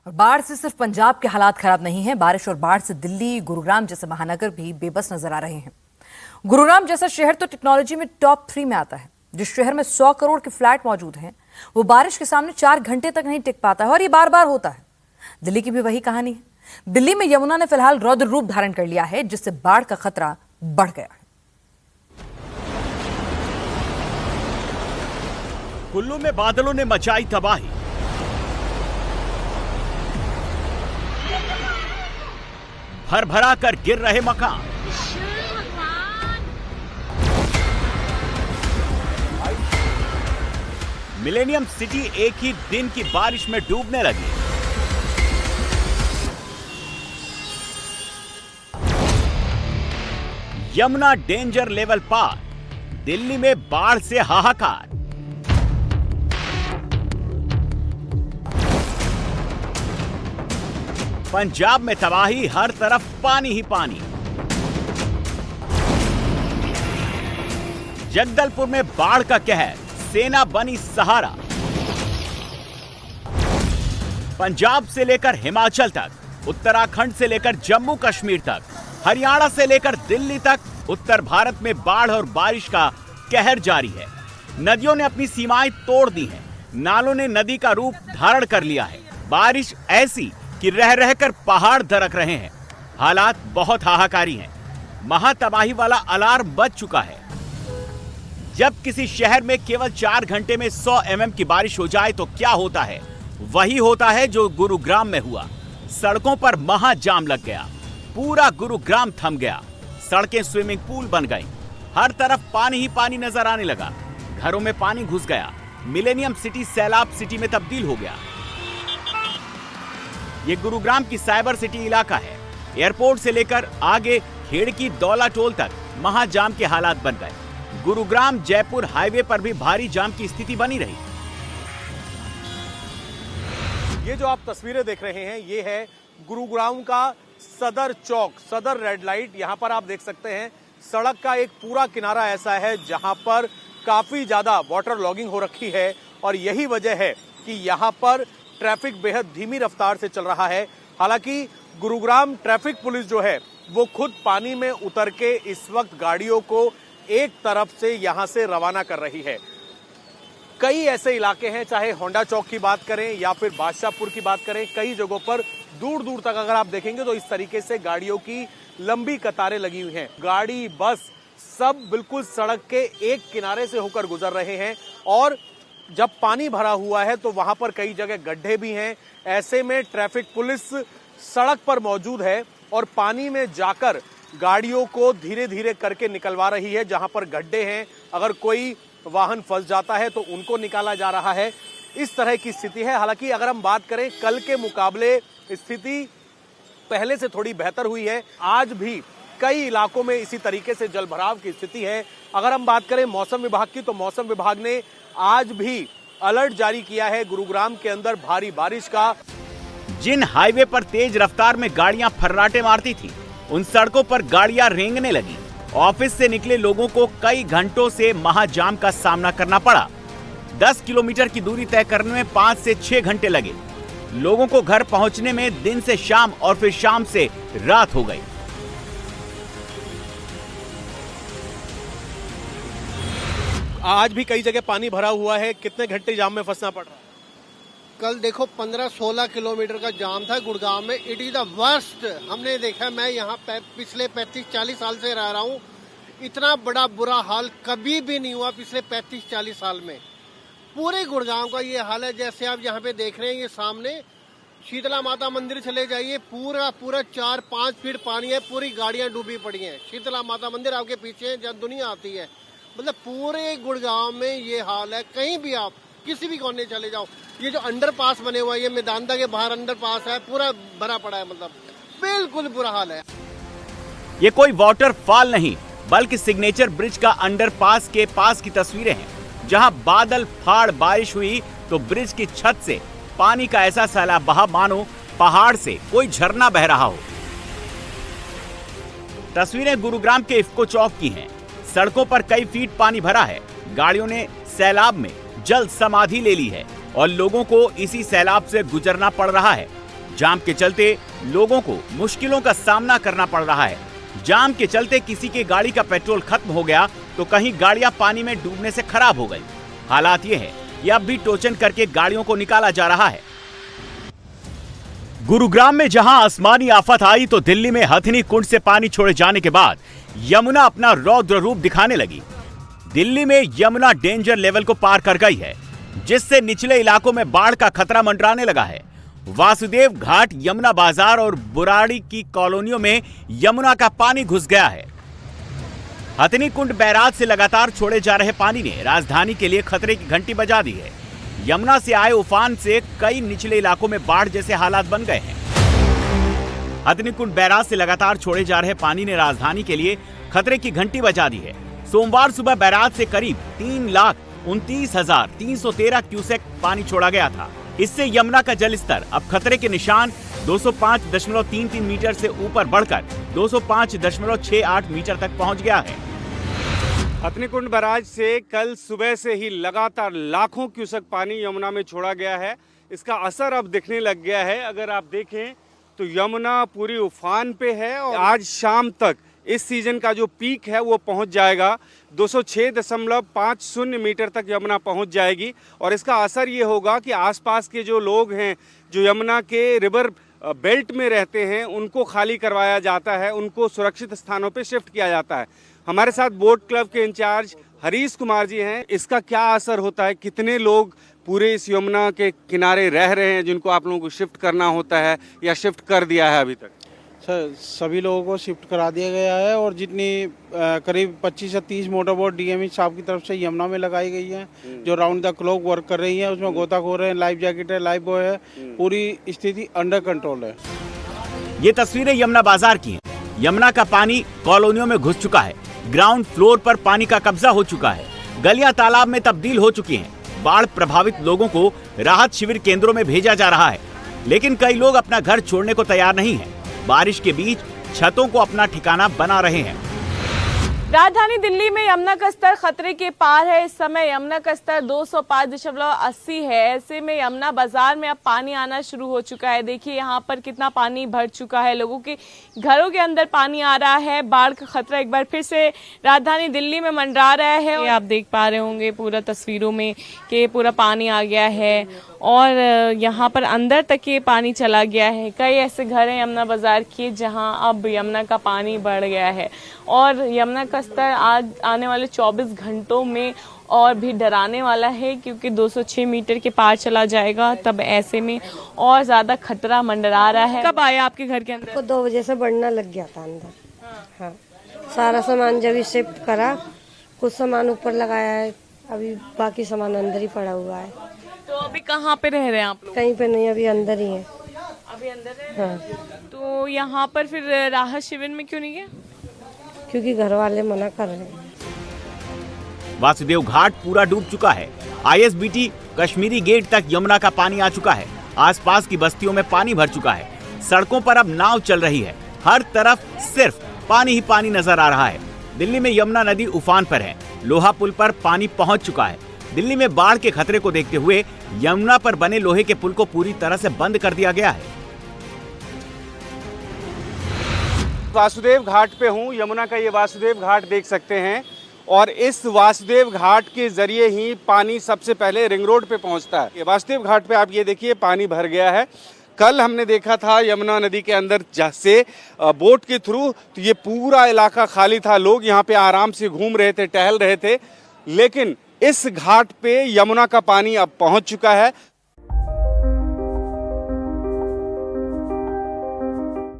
और बाढ़ से सिर्फ पंजाब के हालात खराब नहीं हैं, बारिश और बाढ़ से दिल्ली, गुरुग्राम जैसे महानगर भी बेबस नजर आ रहे हैं। गुरुग्राम जैसा शहर तो टेक्नोलॉजी में टॉप 3 में आता है। जिस शहर में 100 करोड़ के फ्लैट मौजूद हैं, वो बारिश के सामने 4 घंटे तक नहीं टिक पाता है, और ये बार बार होता है। दिल्ली की भी वही कहानी है। दिल्ली में यमुना ने फिलहाल रौद्र रूप धारण कर लिया है, जिससे बाढ़ का खतरा बढ़ गया है। कुल्लू में बादलों ने मचाई तबाही। भरभरा कर गिर रहे मकान। मिलेनियम सिटी एक ही दिन की बारिश में डूबने लगी। यमुना डेंजर लेवल पार। दिल्ली में बाढ़ से हाहाकार। पंजाब में तबाही, हर तरफ पानी ही पानी। जगदलपुर में बाढ़ का कहर, सेना बनी सहारा। पंजाब से लेकर हिमाचल तक, उत्तराखंड से लेकर जम्मू कश्मीर तक, हरियाणा से लेकर दिल्ली तक, उत्तर भारत में बाढ़ और बारिश का कहर जारी है। नदियों ने अपनी सीमाएं तोड़ दी हैं। नालों ने नदी का रूप धारण कर लिया है। बारिश ऐसी कि रह रहकर पहाड़ दरक रहे हैं। हालात बहुत हाहाकारी हैं। महातबाही वाला अलार्म बज चुका है। जब किसी शहर में केवल 4 घंटे में 100 mm की बारिश हो जाए तो क्या होता है, वही होता है जो गुरुग्राम में हुआ। सड़कों पर महाजाम लग गया। पूरा गुरुग्राम थम गया। सड़कें स्विमिंग पूल बन गईं। हर तरफ पानी ही पानी नजर आने लगा। घरों में पानी घुस गया। मिलेनियम सिटी सैलाब सिटी में तब्दील हो गया। ये गुरुग्राम की साइबर सिटी इलाका है। एयरपोर्ट से लेकर आगे खेड़की दौला टोल तक महाजाम के हालात बन गए। गुरुग्राम जयपुर हाईवे पर भी भारी जाम की स्थिति बनी रही। ये जो आप तस्वीरें देख रहे हैं, ये है गुरुग्राम का सदर चौक, सदर रेड लाइट। यहाँ पर आप देख सकते हैं सड़क का एक पूरा किनारा ऐसा है जहाँ पर काफी ज्यादा वाटर लॉगिंग हो रखी है, और यही वजह है कि यहाँ पर ट्रैफिक बेहद धीमी रफ्तार से चल रहा है। हालांकि गुरुग्राम ट्रैफिक पुलिस जो है वो खुद पानी में उतर के इस वक्त गाड़ियों को एक तरफ से यहां से रवाना कर रही है। कई ऐसे इलाके हैं, चाहे होंडा चौक की बात करें या फिर बादशाहपुर की बात करें, कई जगहों पर दूर दूर तक अगर आप देखेंगे तो इस तरीके से गाड़ियों की लंबी कतारें लगी हुई हैं। गाड़ी, बस सब बिल्कुल सड़क के एक किनारे से होकर गुजर रहे हैं, और जब पानी भरा हुआ है तो वहां पर कई जगह गड्ढे भी हैं। ऐसे में ट्रैफिक पुलिस सड़क पर मौजूद है और पानी में जाकर गाड़ियों को धीरे धीरे करके निकलवा रही है। जहां पर गड्ढे हैं, अगर कोई वाहन फंस जाता है तो उनको निकाला जा रहा है। इस तरह की स्थिति है। हालांकि अगर हम बात करें, कल के मुकाबले स्थिति पहले से थोड़ी बेहतर हुई है। आज भी कई इलाकों में इसी तरीके से जलभराव की स्थिति है। अगर हम बात करें मौसम विभाग की, तो मौसम विभाग ने आज भी अलर्ट जारी किया है गुरुग्राम के अंदर भारी बारिश का। जिन हाईवे पर तेज रफ्तार में गाड़ियां फर्राटे मारती थी, उन सड़कों पर गाड़ियां रेंगने लगी। ऑफिस से निकले लोगों को कई घंटों से महाजाम का सामना करना पड़ा। 10 किलोमीटर की दूरी तय करने में 5 से 6 घंटे लगे। लोगों को घर पहुंचने में दिन से शाम और फिर शाम से रात हो गई। आज भी कई जगह पानी भरा हुआ है। कितने घंटे जाम में फंसना पड़ रहा है? कल देखो 15-16 किलोमीटर का जाम था गुड़गांव में। इट इज द वर्स्ट हमने देखा। मैं यहाँ पिछले 35-40 साल से रह रहा हूँ। इतना बड़ा बुरा हाल कभी भी नहीं हुआ पिछले 35-40 साल में। पूरे गुड़गांव का ये हाल है। जैसे आप यहाँ पे देख रहे हैं, ये सामने शीतला माता मंदिर चले जाइए, पूरा 4-5 फीट पानी है। पूरी गाड़ियाँ डूबी पड़ी हैं। शीतला माता मंदिर आपके पीछे जहाँ दुनिया आती है, मतलब पूरे गुड़गांव में ये हाल है। कहीं भी आप किसी भी कोने चले जाओ, ये जो अंडरपास बने हुआ है, ये मैदानदा के बाहर अंडरपास है, पूरा भरा पड़ा है। मतलब बिल्कुल बुरा हाल है। ये कोई वाटरफॉल नहीं, बल्कि सिग्नेचर ब्रिज का अंडरपास के पास की तस्वीरें हैं, जहां बादल फाड़ बारिश हुई तो ब्रिज की छत से पानी का ऐसा सैलाब बहा मानो पहाड़ से कोई झरना बह रहा हो। तस्वीरें गुरुग्राम के इफ्को चौक की हैं। सड़कों पर कई फीट पानी भरा है। गाड़ियों ने सैलाब में जल समाधि ले ली है और लोगों को इसी सैलाब से गुजरना पड़ रहा है। जाम के चलते लोगों को मुश्किलों का सामना करना पड़ रहा है। जाम के चलते किसी की गाड़ी का पेट्रोल खत्म हो गया तो कहीं गाड़ियां पानी में डूबने से खराब हो गई। हालात ये है कि अब भी टोचन करके गाड़ियों को निकाला जा रहा है। गुरुग्राम में जहां आसमानी आफत आई तो दिल्ली में हथिनी कुंड से पानी छोड़े जाने के बाद यमुना अपना रौद्र रूप दिखाने लगी। दिल्ली में यमुना डेंजर लेवल को पार कर गई है, जिससे निचले इलाकों में बाढ़ का खतरा मंडराने लगा है। वासुदेव घाट, यमुना बाजार और बुराड़ी की कॉलोनियों में यमुना का पानी घुस गया है। हथिनी कुंड बैराज से लगातार छोड़े जा रहे पानी ने राजधानी के लिए खतरे की घंटी बजा दी है। यमुना से आए उफान से कई निचले इलाकों में बाढ़ जैसे हालात बन गए हैं। हथिनी कुंड बैराज से लगातार छोड़े जा रहे पानी ने राजधानी के लिए खतरे की घंटी बजा दी है। सोमवार सुबह बैराज से करीब 3,29,313 क्यूसेक पानी छोड़ा गया था। इससे यमुना का जलस्तर अब खतरे के निशान 205.33 मीटर से ऊपर बढ़कर 205.68 मीटर तक पहुंच गया है। हथिनी कुंड बैराज से कल सुबह से ही लगातार लाखों क्यूसेक पानी यमुना में छोड़ा गया है। इसका असर अब दिखने लग गया है। अगर आप देखें तो यमुना पूरी उफान पे है और आज शाम तक इस सीजन का जो पीक है वो पहुंच जाएगा। 206.50 मीटर तक यमुना पहुंच जाएगी और इसका असर ये होगा कि आसपास के जो लोग हैं जो यमुना के रिवर बेल्ट में रहते हैं उनको खाली करवाया जाता है, उनको सुरक्षित स्थानों पे शिफ्ट किया जाता है। हमारे साथ बोट क्लब के इंचार्ज हरीश कुमार जी हैं। इसका क्या असर होता है, कितने लोग पूरे इस यमुना के किनारे रह रहे हैं जिनको आप लोगों को शिफ्ट करना होता है या शिफ्ट कर दिया है अभी तक? सर सभी लोगों को शिफ्ट करा दिया गया है और जितनी करीब 25 से 30 मोटर बोट डीएमई साहब की तरफ से यमुना में लगाई गई है जो राउंड द क्लॉक वर्क कर रही है। उसमें गोताखोर है, लाइफ जैकेट है, लाइफ बॉय है, पूरी स्थिति अंडर कंट्रोल है। ये तस्वीरें यमुना बाजार की हैं। यमुना का पानी कॉलोनियों में घुस चुका है। ग्राउंड फ्लोर पर पानी का कब्जा हो चुका है। गलियां तालाब में तब्दील हो चुकी हैं। बाढ़ प्रभावित लोगों को राहत शिविर केंद्रों में भेजा जा रहा है, लेकिन कई लोग अपना घर छोड़ने को तैयार नहीं हैं। बारिश के बीच छतों को अपना ठिकाना बना रहे हैं। राजधानी दिल्ली में यमुना का स्तर खतरे के पार है। इस समय यमुना का स्तर 205.80 है। ऐसे में यमुना बाजार में अब पानी आना शुरू हो चुका है। देखिए यहाँ पर कितना पानी भर चुका है, लोगों के घरों के अंदर पानी आ रहा है। बाढ़ का खतरा एक बार फिर से राजधानी दिल्ली में मंडरा रहा है। आप देख पा रहे होंगे पूरा तस्वीरों में कि पूरा पानी आ गया है और यहाँ पर अंदर तक ये पानी चला गया है। कई ऐसे घर हैं यमुना बाजार के जहाँ अब यमुना का पानी बढ़ गया है और यमुना का स्तर आज आने वाले 24 घंटों में और भी डराने वाला है, क्योंकि 206 मीटर के पार चला जाएगा। तब ऐसे में और ज्यादा खतरा मंडरा रहा है। कब आया आपके घर के अंदर? को 2 बजे से बढ़ना लग गया था अंदर। हाँ, सारा सामान जब शिफ्ट करा, कुछ सामान ऊपर लगाया है, अभी बाकी सामान अंदर ही पड़ा हुआ है। तो अभी कहाँ पे रह रहे हैं आप लोग? कहीं पे नहीं, अभी अंदर ही है। अभी अंदर है? हाँ। तो यहाँ पर फिर राहत शिविर में क्यों नहीं गए? क्योंकि घर वाले मना कर रहे हैं। वासुदेव घाट पूरा डूब चुका है। आईएसबीटी कश्मीरी गेट तक यमुना का पानी आ चुका है। आसपास की बस्तियों में पानी भर चुका है। सड़कों पर अब नाव चल रही है। हर तरफ सिर्फ पानी ही पानी नजर आ रहा है। दिल्ली में यमुना नदी उफान पर है। लोहा पुल पर पानी पहुंच चुका है। दिल्ली में बाढ़ के खतरे को देखते हुए यमुना पर बने लोहे के पुल को पूरी तरह से बंद कर दिया गया है। वासुदेव घाट पे हूँ। यमुना का ये वासुदेव घाट देख सकते हैं और इस वासुदेव घाट के जरिए ही पानी सबसे पहले रिंग रोड पे पहुंचता है। ये वासुदेव घाट पे आप ये देखिए पानी भर गया है। कल हमने देखा था यमुना नदी के अंदर से बोट के थ्रू, तो ये पूरा इलाका खाली था। लोग यहाँ पे आराम से घूम रहे थे, टहल रहे थे। लेकिन इस घाट पे यमुना का पानी अब पहुंच चुका है।